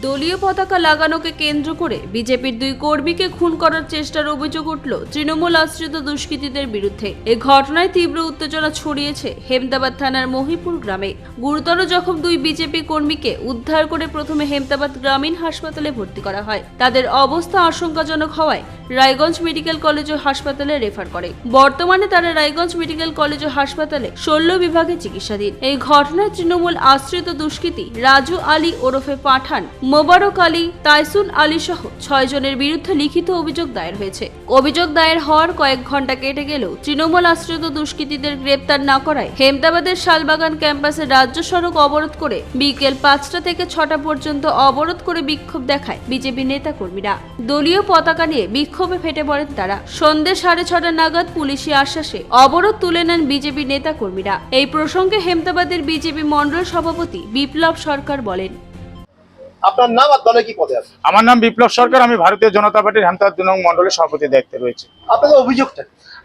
দলীয় পতাকা লাগানোকে কেন্দ্র করে বিজেপির দুই কর্মীকে খুন করার চেষ্টার অভিযোগ উঠল তৃণমূল আশ্রিত দুষ্কৃতীদের বিরুদ্ধে। এই ঘটনায় তীব্র উত্তেজনা ছড়িয়েছে হেমতাবাদ থানার মহিপুর গ্রামে। গুরুতর জখম দুই বিজেপি কর্মীকে উদ্ধার করে প্রথমে হেমতাবাদ গ্রামীণ হাসপাতালে ভর্তি করা হয়। তাদের অবস্থা আশঙ্কাজনক হওয়ায় রায়গঞ্জ মেডিকেল কলেজ ও হাসপাতালে রেফার করে। বর্তমানে তারা রায়গঞ্জ মেডিকেল কলেজ ও হাসপাতালে 16 বিভাগে চিকিৎসাধীন। এই ঘটনায় তৃণমূল আশ্রিত দুষ্কৃতী রাজু আলী ওরফে পাঠান, মোবারক আলী, তাইসুন আলী সহ 6 জনের বিরুদ্ধে লিখিত অভিযোগ দায়ের হয়েছে। অভিযোগ দায়ের হওয়ার কয়েক ঘন্টা কেটে গেলেও তৃণমূল আশ্রিত দুষ্কৃতীদের গ্রেপ্তার না করায় হেমতাবাদের শালবাগান ক্যাম্পাসে রাজ্য সড়ক অবরোধ করে বিকেল 5টা থেকে 6টা পর্যন্ত অবরোধ করে বিক্ষোভ দেখায় বিজেপি নেতা কর্মীরা। দলীয় পতাকা নিয়ে বিক্ষোভে ফেটে পড়েন তারা। সন্ধ্যে 6:30 নাগাদ পুলিশি আশ্বাসে অবরোধ তুলে নেন বিজেপি নেতা কর্মীরা। এই প্রসঙ্গে হেমতাবাদের বিজেপি মন্ডল সভাপতি বিপ্লব সরকার বলেন, আপনার নাম আর দলে কি পদে আছে? আমার নাম বিপ্লব সরকার, আমি ভারতীয় জনতা পার্টির হেমতাবাদ 2 নং মন্ডলের সভাপতি দায়িত্বে রয়েছে। আপনাদের অভিযোগটা?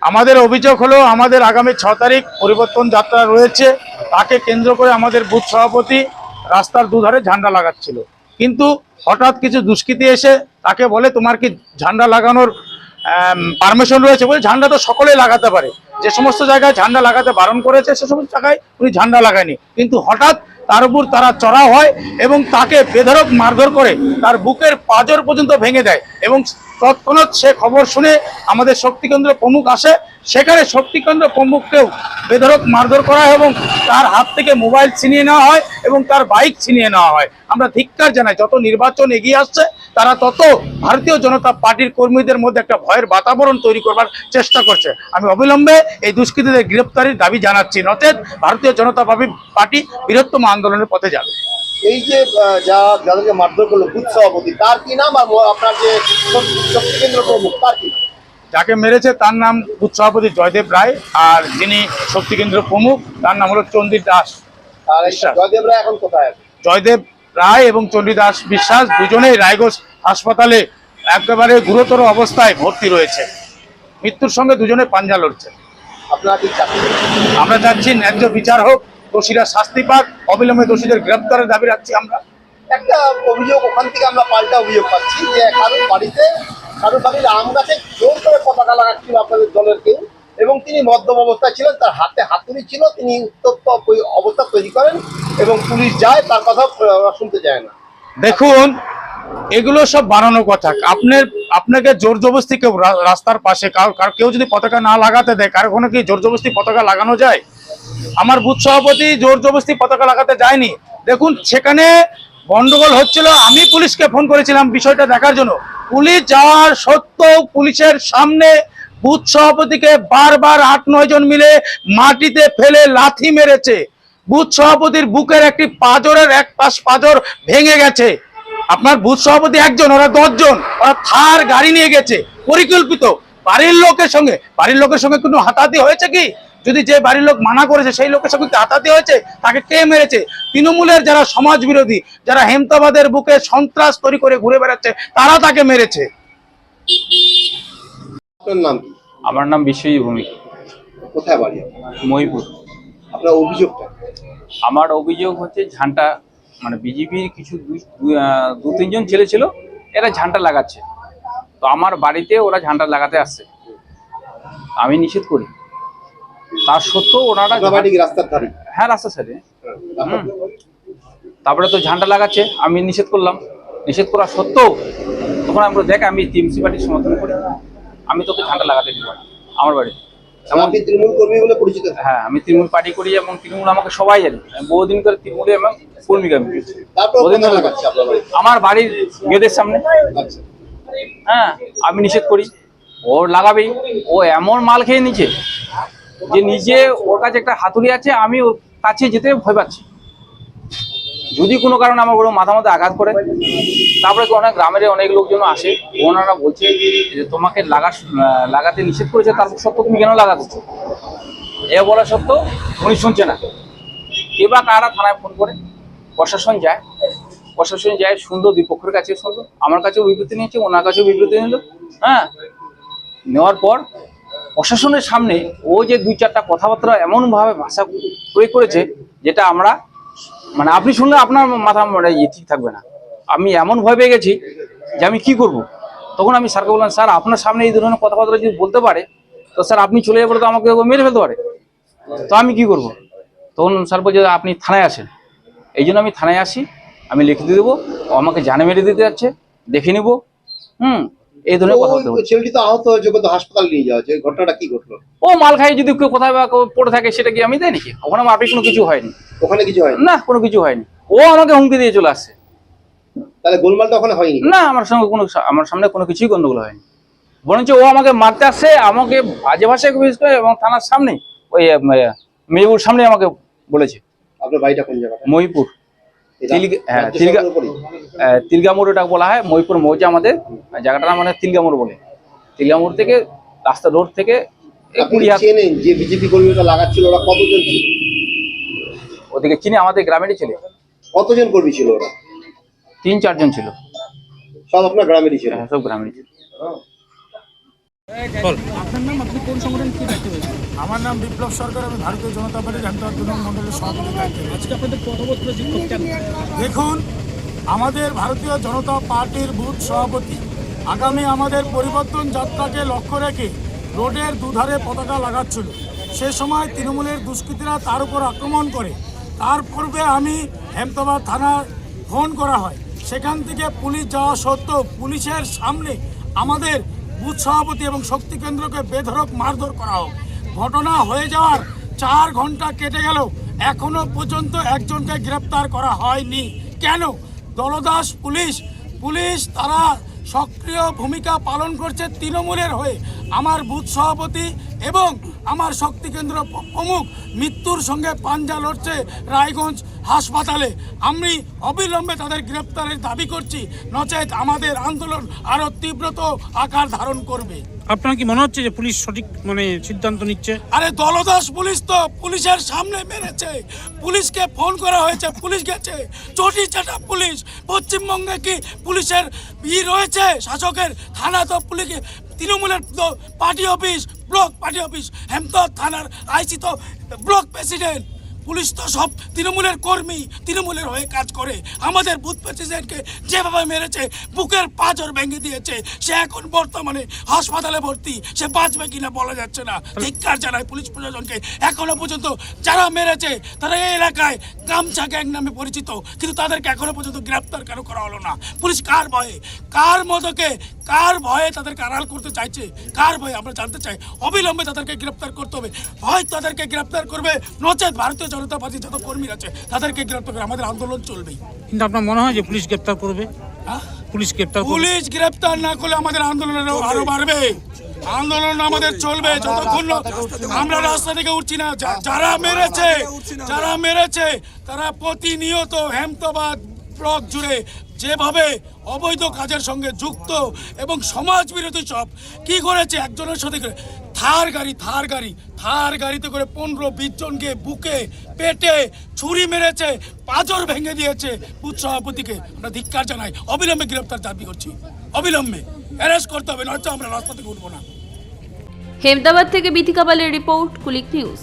আমাদের অভিযোগ হলো আমাদের আগামী 6 তারিখ পরিবর্তন যাত্রা রয়েছে, তাকে কেন্দ্র করে আমাদের বুথ সভাপতি রাস্তার দুধারে ঝান্ডা লাগাচ্ছিল, কিন্তু হঠাৎ কিছু দুষ্কৃতী এসে তাকে বলে তোমার কি ঝান্ডা লাগানোর পারমিশন রয়েছে? বলে ঝান্ডা তো সকলেই লাগাতে পারে, যে সমস্ত জায়গায় ঝান্ডা লাগাতে বারণ করেছে সে সমস্ত জায়গায় উনি ঝান্ডা লাগায়নি, কিন্তু হঠাৎ তার উপর তারা চড়া হয় এবং তাকে বেধড়ক মারধর করে, তার বুকের পাঁজর পর্যন্ত ভেঙে দেয় এবং তৎক্ষণাৎ সে খবর শুনে আমাদের শক্তিকেন্দ্র প্রমুখ আসে। সেখানে শক্তিকেন্দ্র প্রমুখকেও বেধড়ক মারধর করা হয় এবং তার হাত থেকে মোবাইল ছিনিয়ে নেওয়া হয় এবং তার বাইক ছিনিয়ে নেওয়া হয়। আমরা ধিক্কার জানাই, যত নির্বাচন এগিয়ে আসছে তারা তত ভারতীয় জনতা পার্টির কর্মীদের মধ্যে একটা ভয়ের বাতাবরণ তৈরি করবার চেষ্টা করছে। আমি অবিলম্বে এই দুষ্কৃতীদের গ্রেপ্তারির দাবি জানাচ্ছি, নচেত ভারতীয় জনতা পার্টি বৃহত্তম আন্দোলনের পথে যাবে। এই যে যাদেরকে মারধর করলো বুথ সভাপতি, তার কি নাম? আর আপনার যে শক্তি কেন্দ্র প্রমুখ, তার কি নাম? যাকে মেরেছে তার নাম বুথ সভাপতি জয়দেব রায়, আর যিনি শক্তি কেন্দ্র প্রমুখ তার নাম হলো চন্ডী দাস। আর জয়দেব রায় এখন কোথায় আছে? জয়দেব রায় এবং চন্ডী দাস বিশ্বাস দুজনেই রায়গঞ্জ হাসপাতালে একেবারে গুরুতর অবস্থায় ভর্তি রয়েছে। মৃত্যুর সঙ্গে দুজনে পাঞ্জা লড়ছে। আপনারা কি চাচ্ছেন? আমরা চাচ্ছি ন্যায্য বিচার হোক, দোষীরা শাস্তি পাক, অবিলম্বে দোষীদের গ্রেপ্তারের দাবি রাখছি আমরা। একটা অভিযোগ ওখান থেকে আমরা পাল্টা অভিযোগ পাচ্ছি যে কারোর বাড়ির আম গাছে জোর করে পতাকা লাগাচ্ছিল আপনাদের দলের কেউ, এবং তিনি মদ্যপ অবস্থায় ছিলেন, তার হাতে হাতুড়ি ছিল, তিনি উত্তপ্ত অবস্থা তৈরি করেন এবং পুলিশ যায়, তার কথা শুনতে যায় না। দেখুন, এগুলো সব বানানো কথা। আপনাকে জোর জবরদস্তি কেউ রাস্তার পাশে কেউ যদি পতাকা না লাগাতে দেয়, কারো কোনো কি জোর জবরদস্তি পতাকা লাগানো যায়? আমার বুথ সভাপতি জোর জবরদস্তি পতাকা লাগাতে যায়নি। দেখুন, সেখানে গন্ডগোল হচ্ছিল, আমি পুলিশকে ফোন করেছিলাম বিষয়টা দেখার জন্য। পুলিশ যাওয়ার সত্ত্বেও পুলিশের সামনে বুথ সভাপতিকে বারবার 8-9 জন মিলে মাটিতে ফেলে লাথি মেরেছে। বুথ সভাপতির বুকের একটি পাঁজরের এক পাশ পাঁজর ভেঙে গেছে। আপনার বুথ সভাপতি একজন, ওরা 10 জন, ওরা থার গাড়ি নিয়ে গেছে পরিকল্পিত। বাড়ির লোকের সঙ্গে কোনো হাতাহাতি হয়েছে কি? যদি যে বাড়ির লোক মানা করেছে সেই লোকের সঙ্গে হাতাহাতি হয়েছে, তাকে কে মেরেছে? তৃণমূলের যারা সমাজ বিরোধী, যারা হেমতাবাদের বুকে সন্ত্রাস তৈরি করে ঘুরে বেড়াচ্ছে, তারা তাকে মেরেছে। আপনার নাম কি? আমার নাম বিশ্বজিৎ ভৌমিক। কোথায় বাড়ি? মহিপুর। আপনার অভিযোগটা? আমার অভিযোগ হচ্ছে ঝান্ডা, মানে বিজেপির কিছু 2-3 জন ছেলে ছিল, এরা ঝান্ডা লাগাচ্ছে। তো আমার বাড়িতে ওরা ঝান্ডা লাগাতে আসছে, আমি নিষেধ করি। তার সত্ত্বেও ওনারা রাস্তার ধারে? হ্যাঁ, রাস্তার সাইডে। তারপরে তো ঝান্ডা লাগাচ্ছে, আমি নিষেধ করলাম। নিষেধ করা সত্ত্বেও তখন আমরা দেখ, আমি টিএমসি পার্টির সমর্থন করি, আমি তোকে ঝান্ডা লাগাতে দিব আমার বাড়িতে। আপনি তৃণমূল কর্মী বলে পরিচিত? হ্যাঁ, আমি তৃণমূল পার্টি করি এবং তৃণমূল আমাকে সবাই জানে। বহুদিন করে তৃণমূলে এবং কর্মী আমার বাড়ির গেটের সামনে। হ্যাঁ, আমি নিষেধ করি, ওর লাগাবেই। ও এমন মাল খেয়ে নিচ্ছে যে নিজে ওর কাছে একটা হাতুড়ি আছে, আমি ওর কাছে যেতে ভয় পাচ্ছি। যদি কোনো কারণে আমার ওর মাথা মধ্যে আঘাত করে, তারপরে অনেক গ্রামের অনেক লোকজন আসে, ওনারা বলছে যে তোমাকে লাগাতে নিষেধ করেছে, তারপর সত্ত্বেও তুমি কেন লাগাচ্ছ? এ বলা সত্ত্বেও উনি শুনছে না। এবার কারা থানায় ফোন করে, প্রশাসন যায়, সুন্দর, দুই পক্ষের কাছে সুন্দর, আমার কাছেও বিবৃতি নিয়েছে, ওনার কাছেও বিবৃতি নিল। হ্যাঁ, নেওয়ার পর প্রশাসনের সামনে ও যে 2-4টা কথাবার্তা এমনভাবে ভাষা প্রয়োগ করেছে, যেটা আমরা, মানে আপনি শুনলে আপনার মাথা ঠিক থাকবে না। আমি এমন ভয় পেয়ে গেছি যে আমি কি করব। তখন আমি স্যারকে বললাম, স্যার আপনার সামনে এই ধরনের কথাবার্তা যদি বলতে পারে তো স্যার আপনি চলে যাবে তো আমাকে মেরে ফেলতে পারে, তো আমি কি করব। তখন স্যার বলছে আপনি থানায় আসেন। এই জন্য আমি থানায় আসি, আমি লিখে দিয়ে দেবো, ও আমাকে জানে মেরে দিতে যাচ্ছে, দেখে নিব। এই ধরনের কথা বলতে হবে। ছেলেটি তো আহত হয়েছে, ওকে তো হাসপাতাল নিয়ে যাওয়া হয়েছে, ঘটনাটা কি ঘটলো? ও মাল খাই যদি কেউ কোথায় বা পড়ে থাকে সেটা কি আমি দেয় নাকি? ওখানে আমার কোনো কিছু হয়নি, ওখানে কিছু হয়নি? না কোনো কিছু হয়নি। ও আমাকে হুমকি দিয়ে চলে আসছে। তাহলে গোলমালটা ওখানে হয়নি? না, আমার সামনে কোনো কিছুই গন্ডগোল হয়নি, বরঞ্চ ও আমাকে মারতে আসছে, আমাকে বাজে ভাষায় অভিযোগ করে এবং থানার সামনে ওই মেদিনীপুর সামনে আমাকে বলেছে। আপনার বাড়িটা কোন জায়গাটা? মহিপুর, রাজ্য সরকারের উপরই? তিলগামোড় এটা বলা হয়, মহিপুর মৌজা আমাদের জায়গাটার নাম, মানে তিলগামোড় বলে। তিলগামোড় থেকে রাস্তা রোড থেকে আপনি চেনেন যে বিজেপি কর্মীরা লাগাচ্ছিল, ওরা কতজন ছিল? ওদিকে চিনি, আমাদের গ্রামেরই ছেলে। কতজন কর্মী ছিল ওরা? 3-4 জন ছিল। সব আপনার গ্রামেরই ছিল? হ্যাঁ, সব গ্রামেরই ছিল। আমার নাম বিপ্লব সরকার, আমি ভারতীয় জনতা পার্টির হেমতাবাদ 2 নং মণ্ডলের সভাপতি দায়িত্বে আছি। দেখুন, আমাদের ভারতীয় জনতা পার্টির বুথ সভাপতি আগামী আমাদের পরিবর্তন যাত্রাকে লক্ষ্য রেখে রোডের দুধারে পতাকা লাগাচ্ছিল। সে সময় তৃণমূলের দুষ্কৃতীরা তার উপর আক্রমণ করে। তার পূর্বে আমি হেমতাবাদ থানায় ফোন করা হয়, সেখান থেকে পুলিশ যাওয়া সত্ত্বেও পুলিশের সামনে আমাদের বুথ সভাপতি এবং শক্তি কেন্দ্রকে বেধড়ক মারধর করা হোক। ঘটনা হয়ে যাওয়ার 4 ঘন্টা কেটে গেল, এখনো পর্যন্ত একজনকে গ্রেপ্তার করা হয়নি। কেন? দলদাস পুলিশ তারা সক্রিয় ভূমিকা পালন করছে তৃণমূলের হয়ে। আমার বুথ সভাপতি এবং আমার শক্তি কেন্দ্র প্রমুখ মৃত্যুর সঙ্গে পাঞ্জা লড়ছে রায়গঞ্জ হাসপাতালে। আমি অবিলম্বে তাদের গ্রেপ্তারের দাবি করছি, নচেত আমাদের আন্দোলন আরো তীব্রত আকার ধারণ করবে। আপনার কি মনে হচ্ছে যে পুলিশ সঠিক সিদ্ধান্ত নিচ্ছে? আরে দলদাস পুলিশ তো পুলিশের সামনে মেরেছে, পুলিশকে ফোন করা হয়েছে, পুলিশ গেছে, চটি চাটা পুলিশ। পশ্চিমবঙ্গে কি পুলিশের রয়েছে? শাসকের থানা তো পুলিশ, তৃণমূলের তো party office, block party office, Hemtabad থানার আইসি তো ব্লক প্রেসিডেন্ট। পুলিশ তো সব তৃণমূলের কর্মী, তৃণমূলের হয়ে কাজ করে। আমাদের বুথ প্রেসিডেন্টকে যেভাবে মেরেছে, বুকের পাঁজর ভেঙে দিয়েছে, সে এখন বর্তমানে হাসপাতালে ভর্তি। সে বাঁচবে কিনা বলা যাচ্ছে না। ধিক্কার জানাই পুলিশ প্রশাসনকে। এখনো পর্যন্ত যারা মেরেছে তারা এই এলাকায় গামছা গ্যাং নামে পরিচিত, কিন্তু তাদেরকে এখনো পর্যন্ত গ্রেপ্তার কেন করা হলো না? পুলিশ কার ভয়ে, কার মদকে, কার ভয়ে তাদেরকে আড়াল করতে চাইছে? কার ভয়ে আমরা জানতে চাই। অবিলম্বে তাদেরকে গ্রেপ্তার করতে হবে। হয় তাদেরকে গ্রেপ্তার করবে, নচেত ভারতীয় জনতা পার্টির যত কর্মী আছে তাদেরকে গ্রেপ্তার করে আমাদের আন্দোলন চলবেই। কিন্তু আপনার মনে হয় যে পুলিশ গ্রেপ্তার করবে? পুলিশ গ্রেপ্তার না করলে আমাদের আন্দোলন আরো বাড়বে। আন্দোলন আমাদের চলবে যতক্ষণ আমরা রাস্তা থেকে উঠছি না। যারা মেরেছে তারা প্রতিনিয়ত হেমতাবাদ ব্লক জুড়ে যেভাবে অবৈধ কাজের সঙ্গে যুক্ত এবং সমাজ বিরোধী সব কি করেছে, একজনের সাথে করে থার গাড়িতে করে 15-20 জনকে বুকে পেটে ছুরি মেরেছে, পাঁজর ভেঙে দিয়েছে। বুথ সভাপতিকে আমরা ধিক্কার জানাই। অবিলম্বে গ্রেপ্তার দাবি করছি, অবিলম্বে অ্যারেস্ট করতে হবে, নয়তো আমরা রাস্তা থেকে উঠবো না। হেমদাবাদ থেকে বিথিকা পালের রিপোর্ট, কুলিক নিউজ।